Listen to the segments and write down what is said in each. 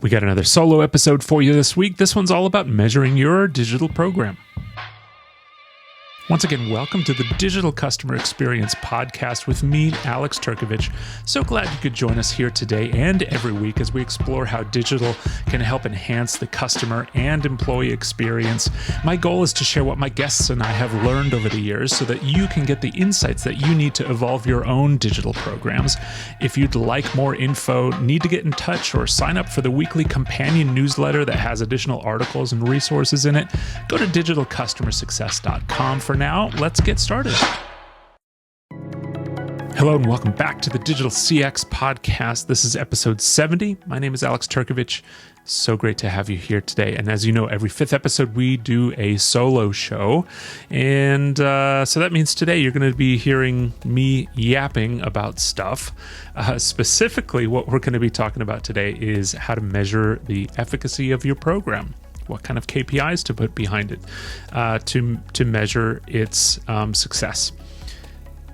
We got another solo episode for you this week. This one's all about measuring your digital program. Once again, welcome to the Digital Customer Experience Podcast with me, Alex Turkovich. So glad you could join us here today and every week as we explore how digital can help enhance the customer and employee experience. My goal is to share what my guests and I have learned over the years so that you can get the insights that you need to evolve your own digital programs. If you'd like more info, need to get in touch, or sign up for the weekly companion newsletter that has additional articles and resources in it, go to digitalcustomersuccess.com. For now, let's get started. Hello and welcome back to the Digital CX Podcast. This is episode 70. My name is Alex Turkovich. So great to have you here today. And as you know, every fifth episode, we do a solo show. And so that means today you're going to be hearing me yapping about stuff. Specifically, what we're going to be talking about today is how to measure the efficacy of your program. What kind of KPIs to put behind it to measure its success.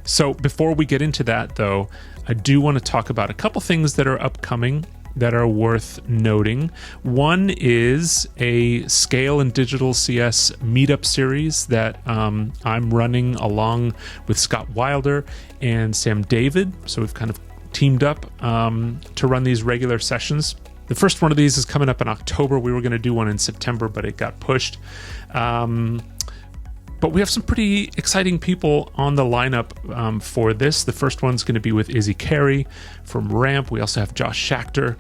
So before we get into that, though, I do want to talk about a couple things that are upcoming that are worth noting. One is a Scale and Digital CS meetup series that I'm running along with Scott Wilder and Sam David. So we've kind of teamed up to run these regular sessions. The first one of these is coming up in October. We were going to do one in September, but it got pushed. But we have some pretty exciting people on the lineup for this. The first one's going to be with Izzy Carey from Ramp. We also have Josh Schachter,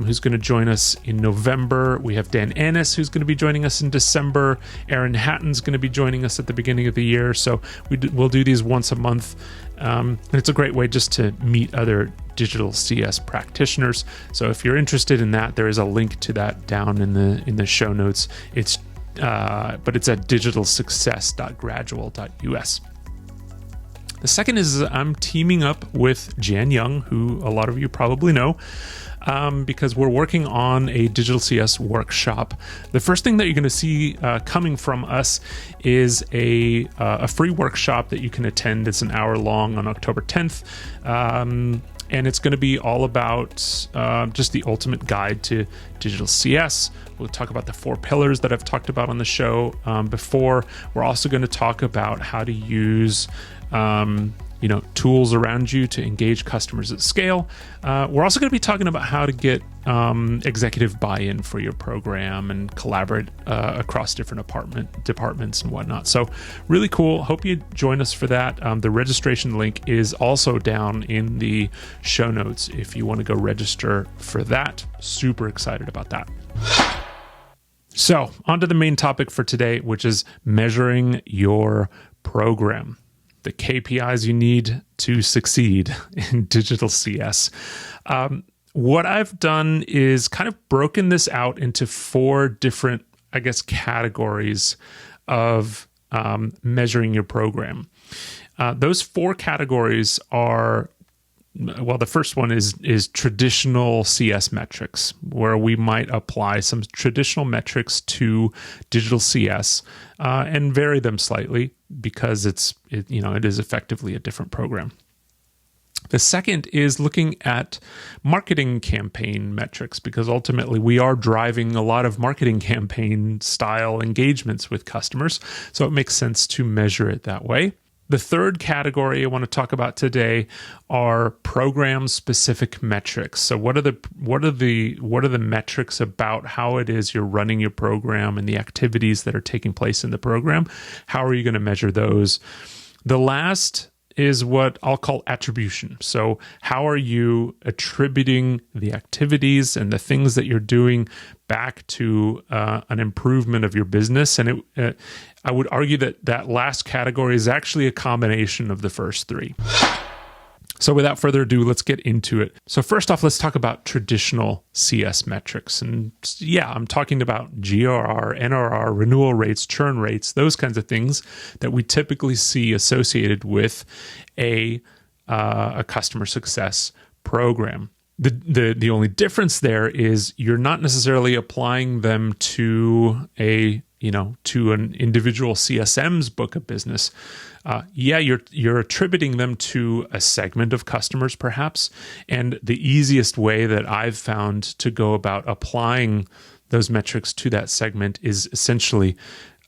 who's going to join us in November. We have Dan Ennis, who's going to be joining us in December. Aaron Hatton's going to be joining us at the beginning of the year. So we'll do these once a month. And it's a great way just to meet other digital CS practitioners. So if you're interested in that, there is a link to that down in the show notes. But it's at digitalsuccess.gradual.us. The second is I'm teaming up with Jan Young, who a lot of you probably know, because we're working on a digital CS workshop. The first thing that you're going to see coming from us is a free workshop that you can attend. It's an hour long on October 10th. And it's going to be all about just the ultimate guide to digital CS. We'll talk about the 4 pillars that I've talked about on the show before. We're also going to talk about how to use tools around you to engage customers at scale. We're also going to be talking about how to get executive buy-in for your program and collaborate across different departments and whatnot. So really cool. Hope you join us for that. The registration link is also down in the show notes if you want to go register for that. Super excited about that. So on to the main topic for today, which is measuring your program. The KPIs you need to succeed in digital CS. What I've done is kind of broken this out into 4 different, categories of measuring your program. Those 4 categories are, the first one is traditional CS metrics, where we might apply some traditional metrics to digital CS and vary them slightly because it is effectively a different program. The second is looking at marketing campaign metrics, because ultimately we are driving a lot of marketing campaign style engagements with customers, so it makes sense to measure it that way. The third category I want to talk about today are program-specific metrics. So what are the metrics about how it is you're running your program and the activities that are taking place in the program? How are you going to measure those? The last is what I'll call attribution. So how are you attributing the activities and the things that you're doing back to an improvement of your business? And I would argue that last category is actually a combination of the first 3. So without further ado, let's get into it. So first off, let's talk about traditional CS metrics. And I'm talking about GRR, NRR, renewal rates, churn rates, those kinds of things that we typically see associated with a customer success program. The only difference there is you're not necessarily applying them to a to an individual CSM's book of business, you're attributing them to a segment of customers, perhaps. And the easiest way that I've found to go about applying those metrics to that segment is essentially,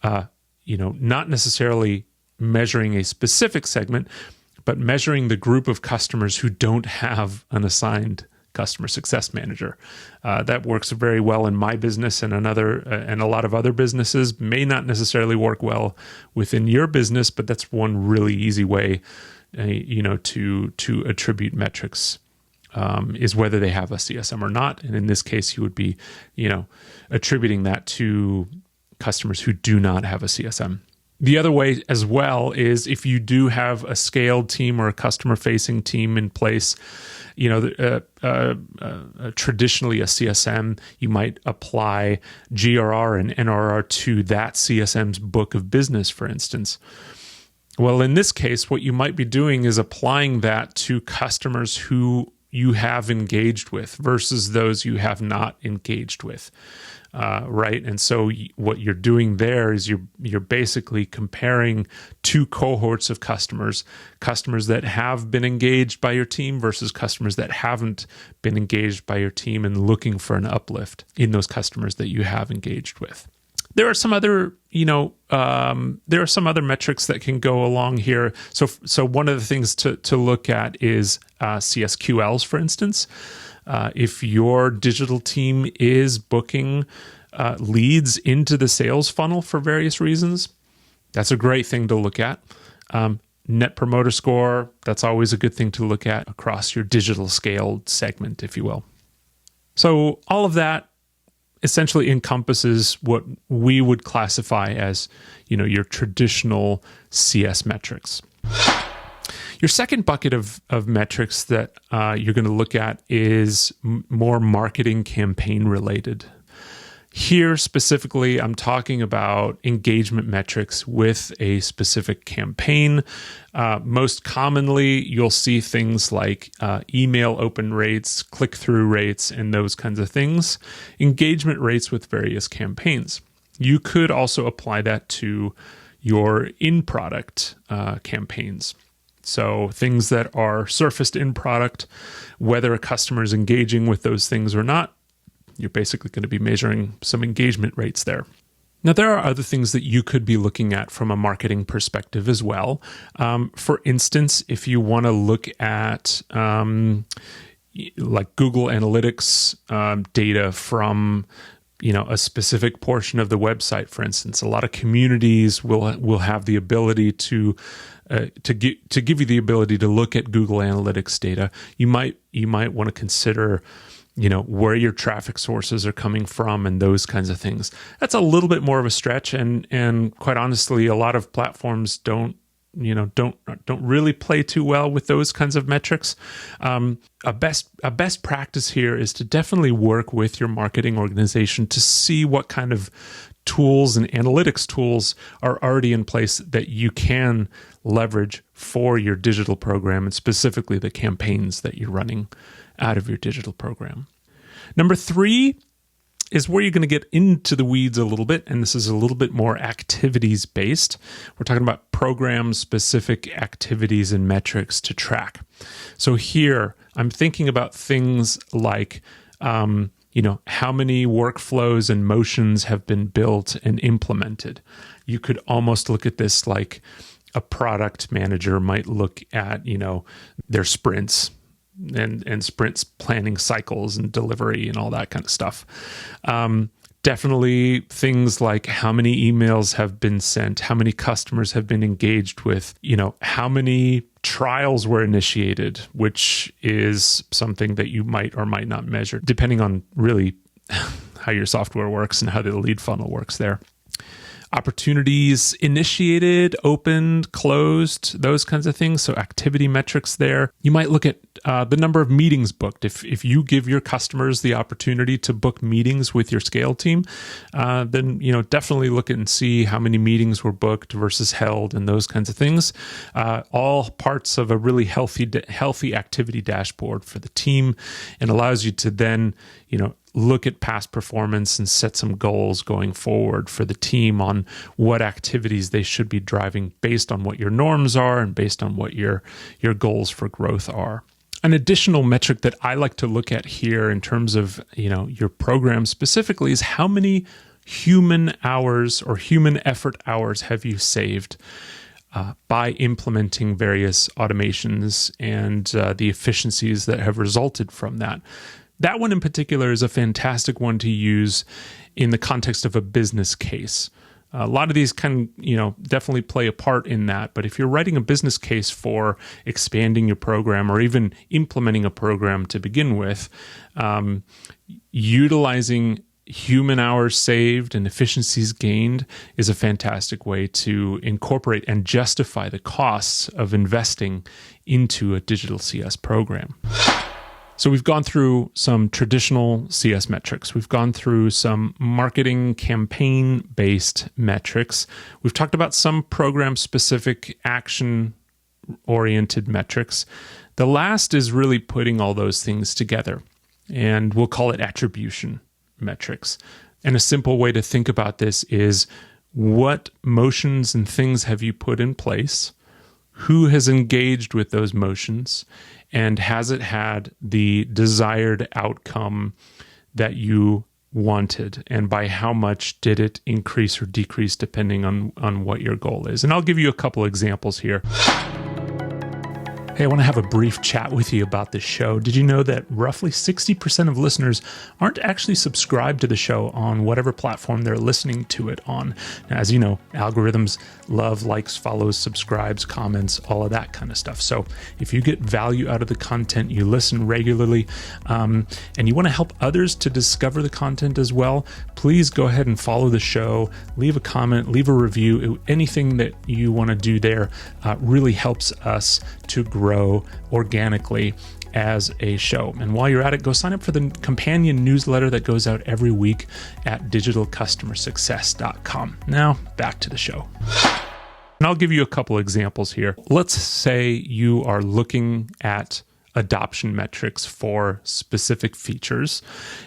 not necessarily measuring a specific segment, but measuring the group of customers who don't have an assigned customer success manager. That works very well in my business, and a lot of other businesses. May not necessarily work well within your business, but that's one really easy way, to attribute metrics, is whether they have a CSM or not. And in this case, you would be, attributing that to customers who do not have a CSM. The other way as well is if you do have a scaled team or a customer-facing team in place, traditionally a CSM, you might apply GRR and NRR to that CSM's book of business, for instance. Well, in this case, what you might be doing is applying that to customers who you have engaged with versus those you have not engaged with. Right. And so what you're doing there is you're basically comparing two cohorts of customers that have been engaged by your team versus customers that haven't been engaged by your team, and looking for an uplift in those customers that you have engaged with. There are some other, metrics that can go along here. So one of the things to look at is CSQLs, for instance. If your digital team is booking leads into the sales funnel for various reasons, that's a great thing to look at. Net Promoter Score, that's always a good thing to look at across your digital scaled segment, if you will. So all of that essentially encompasses what we would classify as, your traditional CS metrics. Your second bucket of metrics that you're going to look at is more marketing campaign related. Here specifically, I'm talking about engagement metrics with a specific campaign. Most commonly, you'll see things like email open rates, click-through rates, and those kinds of things. Engagement rates with various campaigns. You could also apply that to your in-product campaigns. So things that are surfaced in product, whether a customer is engaging with those things or not, you're basically going to be measuring some engagement rates there. Now, there are other things that you could be looking at from a marketing perspective as well. For instance, if you want to look at like Google Analytics data from a specific portion of the website, for instance, a lot of communities will have the ability to give you the ability to look at Google Analytics data. You might want to consider where your traffic sources are coming from and those kinds of things. That's a little bit more of a stretch, and quite honestly, a lot of platforms don't really play too well with those kinds of metrics. A best practice here is to definitely work with your marketing organization to see what kind of tools and analytics tools are already in place that you can leverage for your digital program, and specifically the campaigns that you're running out of your digital program. Number 3 is where you're going to get into the weeds a little bit, and this is a little bit more activities based. We're talking about program specific activities and metrics to track. So here I'm thinking about things like how many workflows and motions have been built and implemented. You could almost look at this like a product manager might look at their sprints and sprints planning cycles and delivery and all that kind of stuff. Definitely things like how many emails have been sent, how many customers have been engaged with, how many trials were initiated, which is something that you might or might not measure, depending on really how your software works and how the lead funnel works there. Opportunities initiated, opened, closed, those kinds of things. So activity metrics there. You might look at the number of meetings booked. If you give your customers the opportunity to book meetings with your scale team, then definitely look and see how many meetings were booked versus held and those kinds of things. All parts of a really healthy activity dashboard for the team, and allows you to then look at past performance and set some goals going forward for the team on what activities they should be driving based on what your norms are and based on what your goals for growth are. An additional metric that I like to look at here in terms of your program specifically is how many human hours or human effort hours have you saved by implementing various automations and the efficiencies that have resulted from that. That one in particular is a fantastic one to use in the context of a business case. A lot of these can, definitely play a part in that. But if you're writing a business case for expanding your program or even implementing a program to begin with, utilizing human hours saved and efficiencies gained is a fantastic way to incorporate and justify the costs of investing into a digital CS program. So we've gone through some traditional CS metrics. We've gone through some marketing campaign-based metrics. We've talked about some program-specific action-oriented metrics. The last is really putting all those things together, and we'll call it attribution metrics. And a simple way to think about this is what motions and things have you put in place? Who has engaged with those motions? And has it had the desired outcome that you wanted? And by how much did it increase or decrease depending on what your goal is? And I'll give you a couple examples here. Hey, I want to have a brief chat with you about this show. Did you know that roughly 60% of listeners aren't actually subscribed to the show on whatever platform they're listening to it on? Now, as you know, algorithms love likes, follows, subscribes, comments, all of that kind of stuff. So if you get value out of the content, you listen regularly, and you want to help others to discover the content as well, please go ahead and follow the show, leave a comment, leave a review. Anything that you want to do there really helps us to grow organically as a show. And while you're at it, go sign up for the companion newsletter that goes out every week at digitalcustomersuccess.com. Now, back to the show. And I'll give you a couple examples here. Let's say you are looking at adoption metrics for specific features,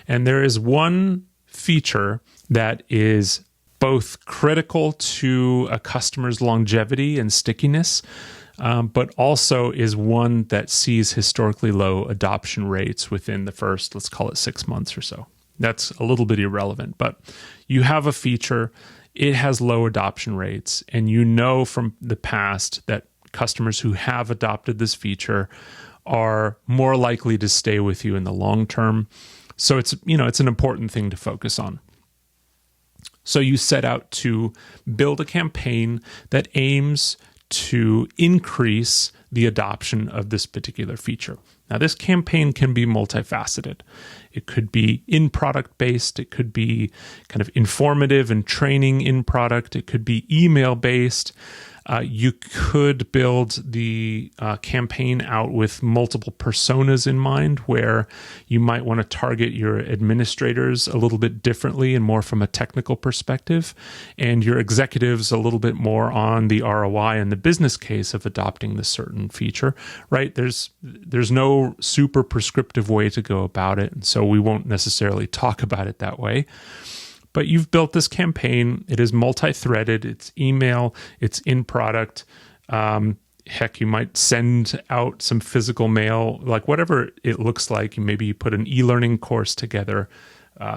and there is one feature that is both critical to a customer's longevity and stickiness, but also is one that sees historically low adoption rates within the first, let's call it 6 months or so. That's a little bit irrelevant, but you have a feature, it has low adoption rates, and you know from the past that customers who have adopted this feature are more likely to stay with you in the long term. So it's an important thing to focus on. So you set out to build a campaign that aims to increase the adoption of this particular feature. Now, this campaign can be multifaceted. It could be in-product based. It could be kind of informative and training in product. It could be email based. You could build the campaign out with multiple personas in mind, where you might want to target your administrators a little bit differently and more from a technical perspective, and your executives a little bit more on the ROI and the business case of adopting this certain feature, right? There's no super prescriptive way to go about it, and so we won't necessarily talk about it that way. But you've built this campaign. It is multi-threaded. It's email. It's in product. Heck, you might send out some physical mail, like whatever it looks like. Maybe you put an e-learning course together,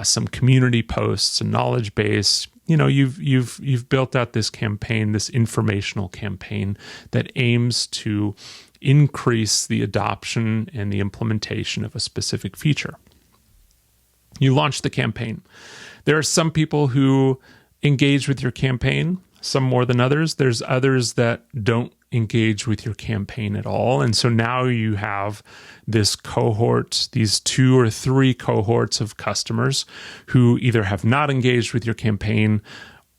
some community posts, a knowledge base. You've built out this campaign, this informational campaign that aims to increase the adoption and the implementation of a specific feature. You launch the campaign. There are some people who engage with your campaign, some more than others. There's others that don't engage with your campaign at all. And so now you have this cohort, these 2 or 3 cohorts of customers who either have not engaged with your campaign,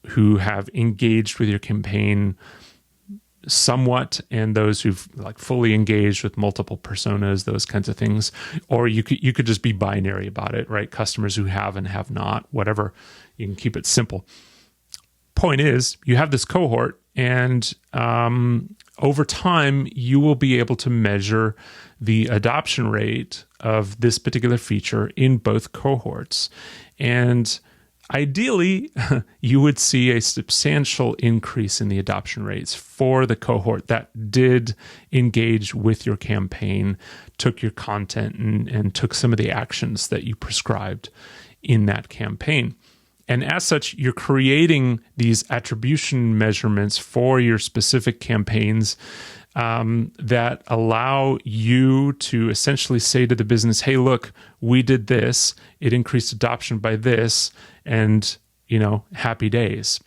who have engaged with your campaign somewhat, and those who've like fully engaged with multiple personas, those kinds of things. Or you could just be binary about it, right? Customers who have and have not, whatever. You can keep it simple. Point is, you have this cohort, and over time, you will be able to measure the adoption rate of this particular feature in both cohorts. And ideally, you would see a substantial increase in the adoption rates for the cohort that did engage with your campaign, took your content, and took some of the actions that you prescribed in that campaign. And as such, you're creating these attribution measurements for your specific campaigns that allow you to essentially say to the business, hey, look, we did this, it increased adoption by this, and, happy days.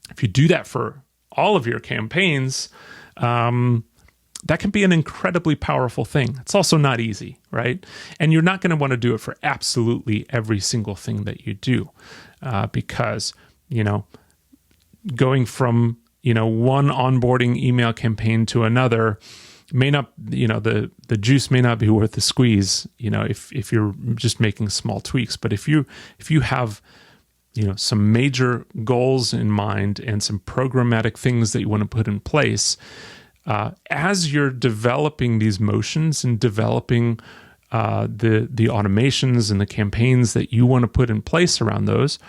If you do that for all of your campaigns, that can be an incredibly powerful thing. It's also not easy, right? And you're not going to want to do it for absolutely every single thing that you do, because, going from, one onboarding email campaign to another may not, the juice may not be worth the squeeze, if you're just making small tweaks. But if you have, some major goals in mind and some programmatic things that you want to put in place, as you're developing these motions and developing the automations and the campaigns that you want to put in place around those,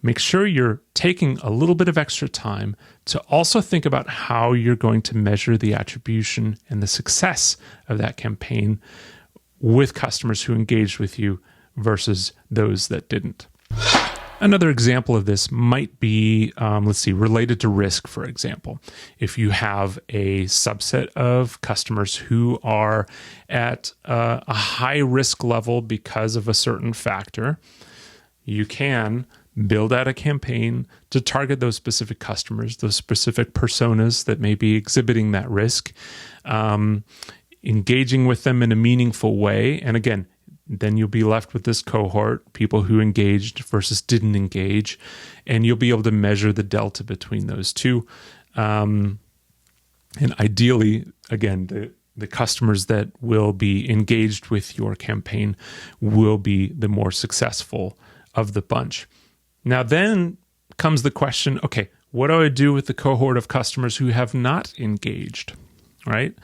make sure you're taking a little bit of extra time to also think about how you're going to measure the attribution and the success of that campaign with customers who engaged with you versus those that didn't. Another example of this might be, related to risk, for example. If you have a subset of customers who are at a high risk level because of a certain factor, you can build out a campaign to target those specific customers, those specific personas that may be exhibiting that risk, engaging with them in a meaningful way. And again, then you'll be left with this cohort, people who engaged versus didn't engage, and you'll be able to measure the delta between those two. And ideally, again, the customers that will be engaged with your campaign will be the more successful of the bunch. Now, then comes the question, okay, what do I do with the cohort of customers who have not engaged, right?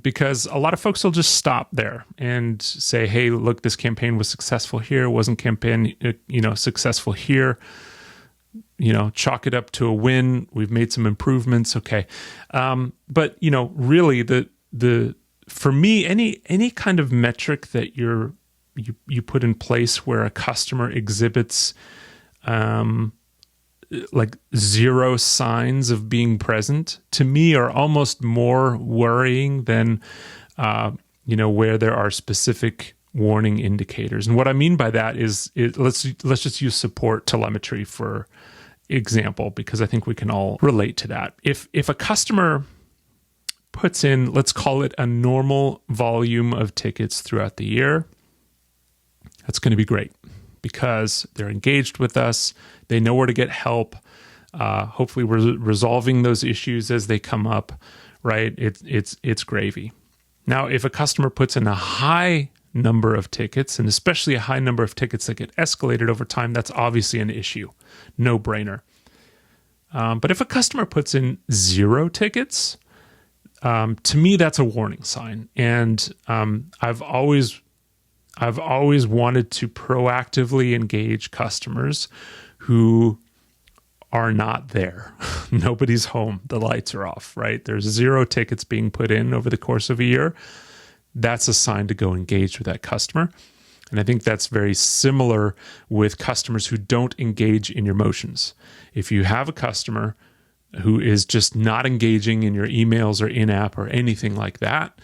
Because a lot of folks will just stop there and say, hey, look, this campaign was successful here, wasn't successful here, chalk it up to a win. We've made some improvements. Okay. But really for me, any kind of metric that you put in place where a customer exhibits, like zero signs of being present, to me are almost more worrying than, where there are specific warning indicators. And what I mean by that is, let's just use support telemetry for example, because I think we can all relate to that. If a customer puts in, let's call it a normal volume of tickets throughout the year, that's going to be great because they're engaged with us. They know where to get help. Hopefully we're resolving those issues as they come up, right? It's gravy. Now, if a customer puts in a high number of tickets, and especially a high number of tickets that get escalated over time, that's obviously an issue. No brainer. But if a customer puts in 0 tickets, to me, that's a warning sign. And I've always wanted to proactively engage customers who are not there. Nobody's home. The lights are off, right? There's 0 tickets being put in over the course of a year. That's a sign to go engage with that customer. And I think that's very similar with customers who don't engage in your motions. If you have a customer who is just not engaging in your emails or in-app or anything like that,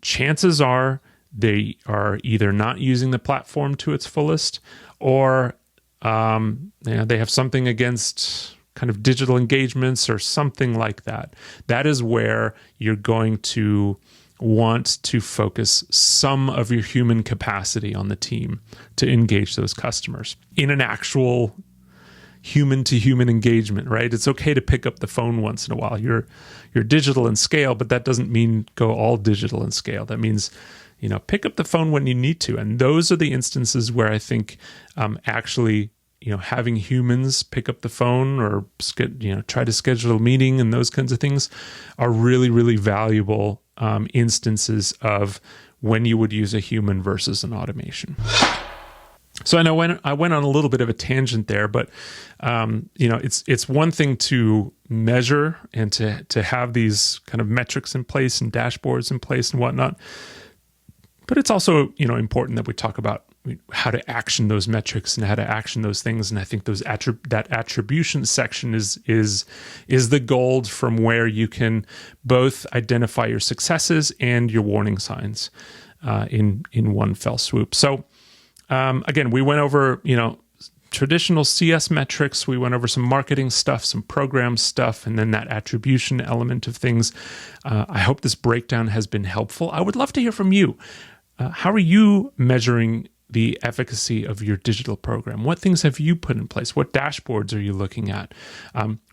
chances are they are either not using the platform to its fullest, or they have something against kind of digital engagements or something like that. That is where you're going to want to focus some of your human capacity on the team to engage those customers in an actual human-to-human engagement, right? It's okay to pick up the phone once in a while. You're digital in scale, but that doesn't mean go all digital in scale. That means, pick up the phone when you need to. And those are the instances where I think actually, having humans pick up the phone or try to schedule a meeting and those kinds of things are really, really valuable instances of when you would use a human versus an automation. So I know I went on a little bit of a tangent there, but it's one thing to measure and to have these kind of metrics in place and dashboards in place and whatnot. But it's also important that we talk about how to action those metrics and how to action those things. And I think that attribution section is the gold from where you can both identify your successes and your warning signs in one fell swoop. So again, we went over traditional CS metrics. We went over some marketing stuff, some program stuff, and then that attribution element of things. I hope this breakdown has been helpful. I would love to hear from you. How are you measuring the efficacy of your digital program? What things have you put in place? What dashboards are you looking at?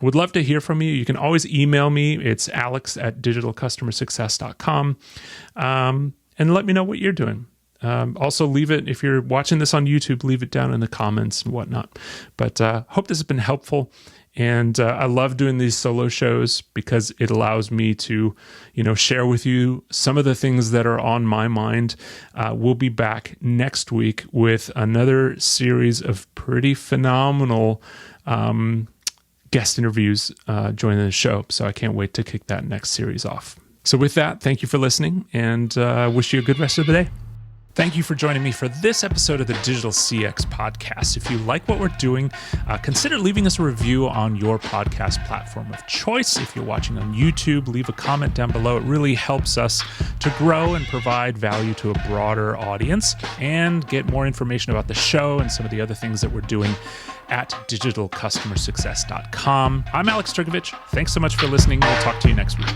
Would love to hear from you. You can always email me. It's alex@digitalcustomersuccess.com. And let me know what you're doing. Also, leave it, if you're watching this on YouTube, leave it down in the comments and whatnot. But hope this has been helpful. And I love doing these solo shows because it allows me to, share with you some of the things that are on my mind. We'll be back next week with another series of pretty phenomenal guest interviews joining the show. So I can't wait to kick that next series off. So with that, thank you for listening, and wish you a good rest of the day. Thank you for joining me for this episode of the Digital CX Podcast. If you like what we're doing, consider leaving us a review on your podcast platform of choice. If you're watching on YouTube, leave a comment down below. It really helps us to grow and provide value to a broader audience, and get more information about the show and some of the other things that we're doing at digitalcustomersuccess.com. I'm Alex Turkovich. Thanks so much for listening. We'll talk to you next week.